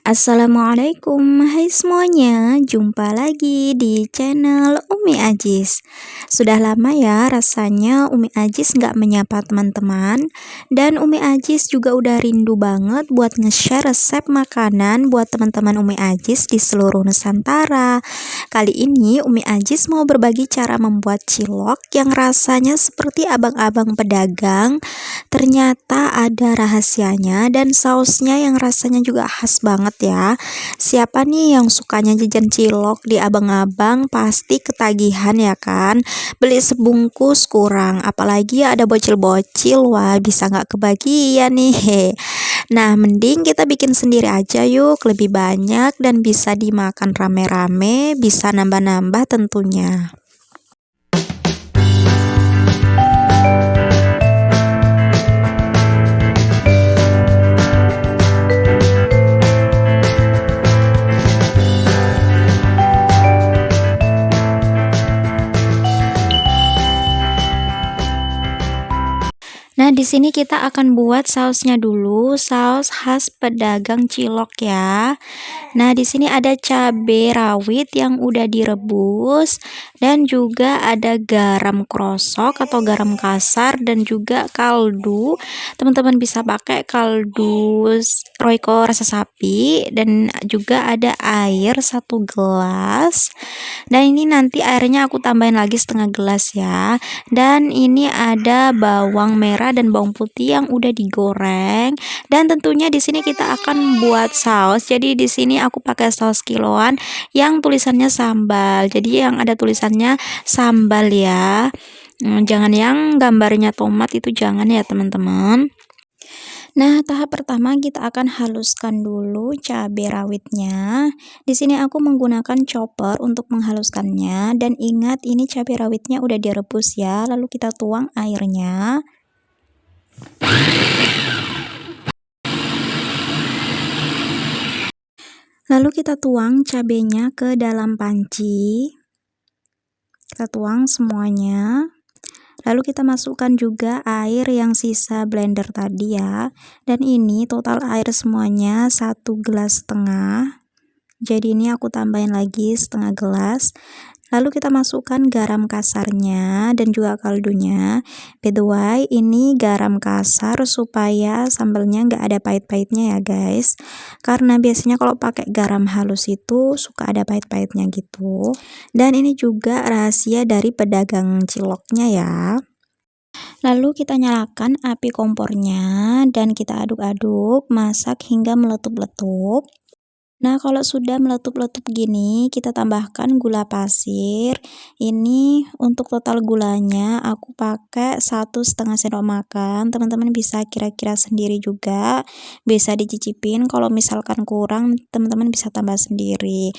Assalamualaikum, hai semuanya, jumpa lagi di channel Umi Ajis. Sudah lama ya rasanya Umi Ajis nggak menyapa teman-teman, dan Umi Ajis juga udah rindu banget buat nge-share resep makanan buat teman-teman Umi Ajis di seluruh Nusantara. Kali ini Umi Ajis mau berbagi cara membuat cilok yang rasanya seperti abang-abang pedagang. Ternyata ada rahasianya dan sausnya yang rasanya juga khas banget ya. Siapa nih yang sukanya jajan cilok di abang-abang pasti ketagihan ya kan. Beli sebungkus kurang, apalagi ada bocil-bocil, wah bisa nggak kebagian nih. Nah, mending kita bikin sendiri aja yuk, lebih banyak dan bisa dimakan rame-rame, bisa nambah-nambah tentunya. Nah, di sini kita akan buat sausnya dulu, saus khas pedagang cilok ya. Nah, di sini ada cabai rawit yang udah direbus dan juga ada garam krosok atau garam kasar dan juga kaldu. Teman-teman bisa pakai kaldu Royco rasa sapi dan juga ada air 1 gelas. Dan ini nanti airnya aku tambahin lagi setengah gelas ya. Dan ini ada bawang merah dan bawang putih yang udah digoreng. Dan tentunya di sini kita akan buat saus. Jadi di sini aku pakai saus kiloan yang tulisannya sambal. Jadi yang ada tulisannya sambal ya. Jangan yang gambarnya tomat, itu jangan ya teman-teman. Nah, tahap pertama kita akan haluskan dulu cabai rawitnya. Di sini aku menggunakan chopper untuk menghaluskannya, dan ingat ini cabai rawitnya udah direbus ya. Lalu kita tuang airnya. Lalu kita tuang cabenya ke dalam panci. Kita tuang semuanya. Lalu kita masukkan juga air yang sisa blender tadi ya. Dan ini total air semuanya 1,5 gelas. Jadi ini aku tambahin lagi setengah gelas. Lalu kita masukkan garam kasarnya dan juga kaldunya. By the way, ini garam kasar supaya sambalnya nggak ada pahit-pahitnya ya guys. Karena biasanya kalau pakai garam halus itu suka ada pahit-pahitnya gitu. Dan ini juga rahasia dari pedagang ciloknya ya. Lalu kita nyalakan api kompornya dan kita aduk-aduk, masak hingga meletup-letup. Nah, kalau sudah meletup-letup gini, kita tambahkan gula pasir. Ini untuk total gulanya aku pakai 1,5 sendok makan. Teman-teman bisa kira-kira sendiri juga, bisa dicicipin. Kalau misalkan kurang, teman-teman bisa tambah sendiri.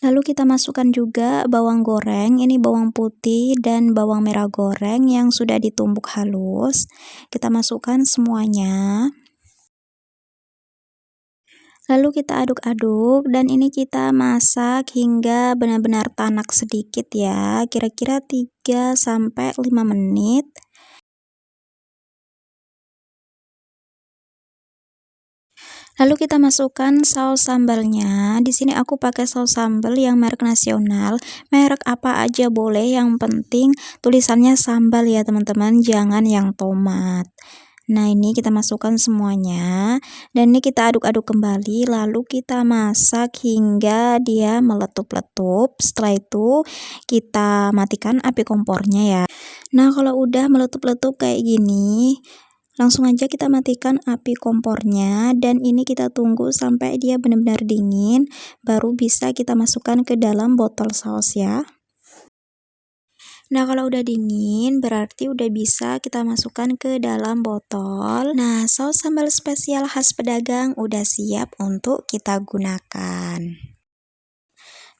Lalu kita masukkan juga bawang goreng, ini bawang putih dan bawang merah goreng yang sudah ditumbuk halus. Kita masukkan semuanya. Lalu kita aduk-aduk dan ini kita masak hingga benar-benar tanak sedikit ya, kira-kira 3-5 menit. Lalu kita masukkan saus sambalnya. Di sini aku pakai saus sambal yang merek nasional. Merek apa aja boleh, yang penting tulisannya sambal ya teman-teman, jangan yang tomat. Nah, ini kita masukkan semuanya dan ini kita aduk-aduk kembali, lalu kita masak hingga dia meletup-letup. Setelah itu kita matikan api kompornya ya. Nah, kalau udah meletup-letup kayak gini, langsung aja kita matikan api kompornya dan ini kita tunggu sampai dia benar-benar dingin, baru bisa kita masukkan ke dalam botol saus ya. Nah, kalau udah dingin berarti udah bisa kita masukkan ke dalam botol. Nah, saus sambal spesial khas pedagang udah siap untuk kita gunakan.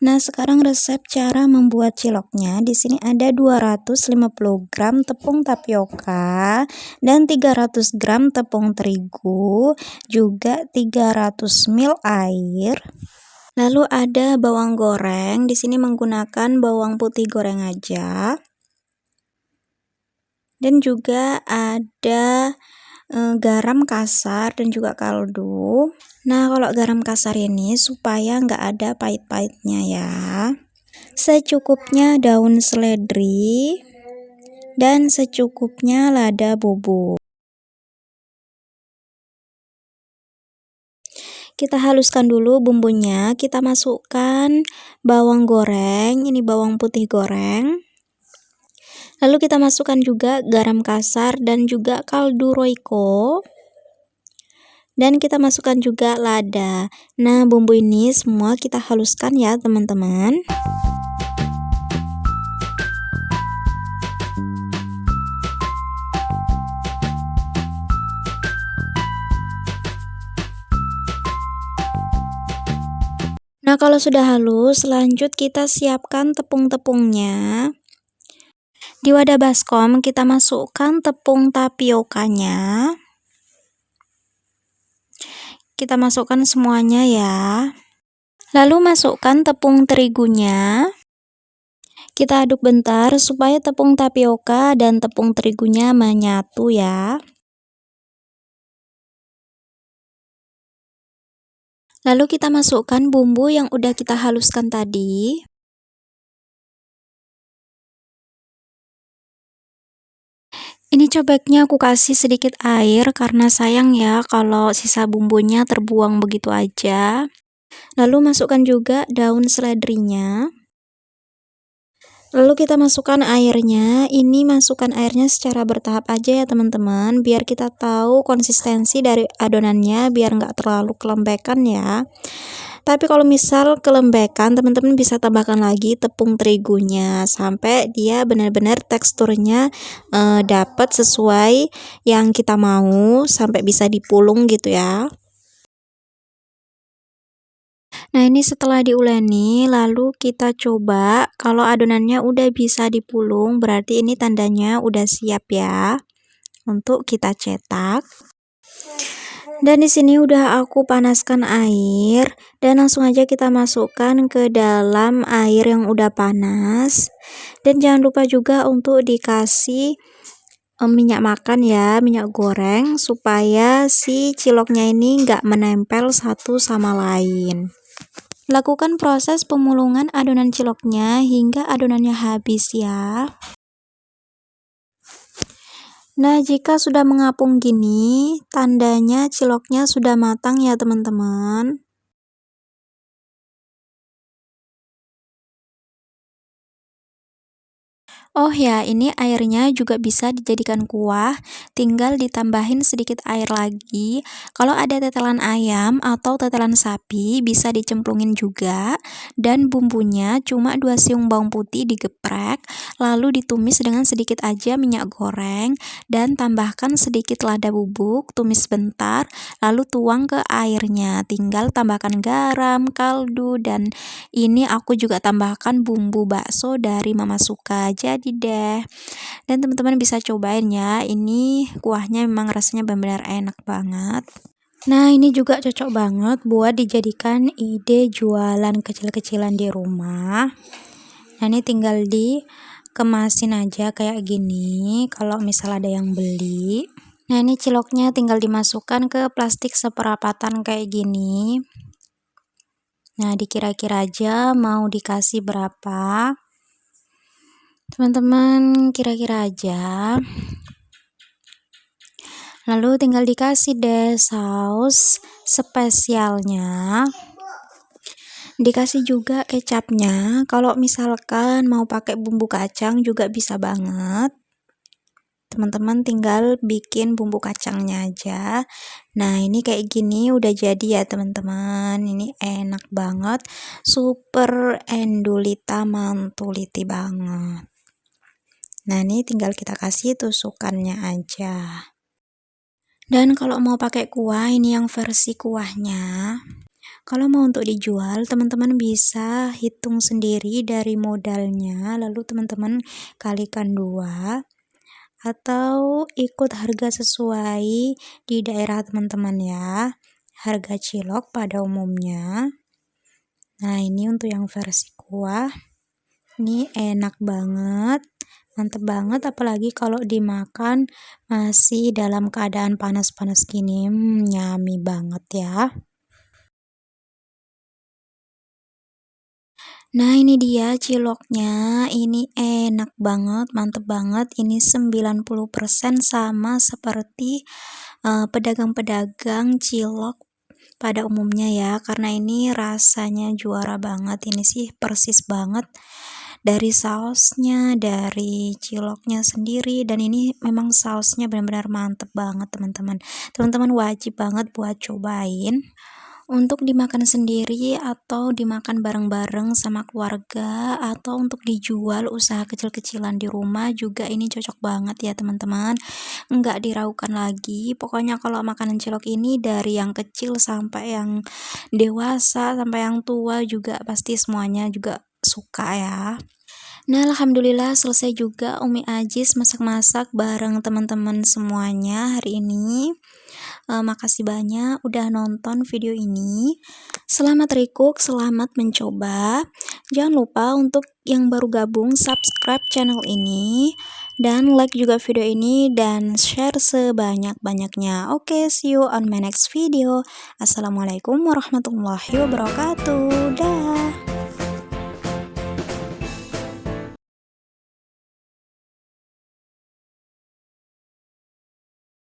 Nah, sekarang resep cara membuat ciloknya. Di sini ada 250 gram tepung tapioka dan 300 gram tepung terigu, juga 300 ml air. Lalu ada bawang goreng, di sini menggunakan bawang putih goreng aja. Dan juga ada garam kasar dan juga kaldu. Nah, kalau garam kasar ini supaya nggak ada pahit-pahitnya ya. Secukupnya daun seledri dan secukupnya lada bubuk. Kita haluskan dulu bumbunya, kita masukkan bawang goreng, ini bawang putih goreng. Lalu kita masukkan juga garam kasar dan juga kaldu Royco. Dan kita masukkan juga lada. Nah, bumbu ini semua kita haluskan ya, teman-teman. Nah, kalau sudah halus, lanjut kita siapkan tepung-tepungnya. Di wadah baskom kita masukkan tepung tapiokanya. Kita masukkan semuanya ya. Lalu masukkan tepung terigunya. Kita aduk bentar supaya tepung tapioka dan tepung terigunya menyatu ya. Lalu kita masukkan bumbu yang udah kita haluskan tadi. Ini cobeknya aku kasih sedikit air karena sayang ya kalau sisa bumbunya terbuang begitu aja. Lalu masukkan juga daun seledrinya. Lalu kita masukkan airnya. Ini masukkan airnya secara bertahap aja ya teman-teman, biar kita tahu konsistensi dari adonannya, biar nggak terlalu kelembekan ya. Tapi kalau misal kelembekan, teman-teman bisa tambahkan lagi tepung terigunya sampai dia benar-benar teksturnya dapat sesuai yang kita mau, sampai bisa dipulung gitu ya. Nah, ini setelah diuleni, lalu kita coba kalau adonannya udah bisa dipulung, berarti ini tandanya udah siap ya untuk kita cetak. Dan di sini udah aku panaskan air dan langsung aja kita masukkan ke dalam air yang udah panas. Dan jangan lupa juga untuk dikasih minyak makan ya, minyak goreng, supaya si ciloknya ini nggak menempel satu sama lain. Lakukan proses pemulungan adonan ciloknya hingga adonannya habis ya. Nah, jika sudah mengapung gini, tandanya ciloknya sudah matang ya teman-teman. Oh ya, ini airnya juga bisa dijadikan kuah, tinggal ditambahin sedikit air lagi. Kalau ada tetelan ayam atau tetelan sapi, bisa dicemplungin juga. Dan bumbunya cuma 2 siung bawang putih digeprek, lalu ditumis dengan sedikit aja minyak goreng, dan tambahkan sedikit lada bubuk, tumis bentar, lalu tuang ke airnya. Tinggal tambahkan garam, kaldu, dan ini aku juga tambahkan bumbu bakso dari Mama Suka. Jadi deh, dan teman-teman bisa cobain ya, ini kuahnya memang rasanya benar-benar enak banget. Nah, ini juga cocok banget buat dijadikan ide jualan kecil-kecilan di rumah. Nah, ini tinggal dikemasin aja kayak gini kalau misal ada yang beli. Nah, ini ciloknya tinggal dimasukkan ke plastik seperapatan kayak gini. Nah, dikira-kira aja mau dikasih berapa. Teman-teman kira-kira aja. Lalu tinggal dikasih deh saus spesialnya. Dikasih juga kecapnya. Kalau misalkan mau pakai bumbu kacang juga bisa banget. Teman-teman tinggal bikin bumbu kacangnya aja. Nah, ini kayak gini udah jadi ya teman-teman. Ini enak banget, super endulita mantuliti banget. Nah, ini tinggal kita kasih tusukannya aja. Dan kalau mau pakai kuah, ini yang versi kuahnya. Kalau mau untuk dijual, teman-teman bisa hitung sendiri dari modalnya, lalu teman-teman kalikan 2, atau ikut harga sesuai di daerah teman-teman ya, harga cilok pada umumnya. Nah, ini untuk yang versi kuah, ini enak banget Mantep banget apalagi kalau dimakan masih dalam keadaan panas-panas gini, yummy banget ya. Nah ini dia ciloknya, ini enak banget, mantep banget, ini 90% sama seperti, pedagang-pedagang cilok pada umumnya ya, karena ini rasanya juara banget, ini sih persis banget dari sausnya, dari ciloknya sendiri, dan ini memang sausnya benar-benar mantep banget teman-teman. Teman-teman wajib banget buat cobain. Untuk dimakan sendiri atau dimakan bareng-bareng sama keluarga atau untuk dijual usaha kecil-kecilan di rumah juga ini cocok banget ya teman-teman, nggak diraukan lagi. Pokoknya kalau makanan cilok ini dari yang kecil sampai yang dewasa, sampai yang tua juga pasti semuanya juga suka ya. Nah, alhamdulillah selesai juga Umi Ajis masak-masak bareng teman-teman semuanya hari ini. Makasih banyak udah nonton video ini. Selamat recook, selamat mencoba. Jangan lupa untuk yang baru gabung subscribe channel ini dan like juga video ini dan share sebanyak-banyaknya. Oke, see you on my next video. Assalamualaikum warahmatullahi wabarakatuh. Dah.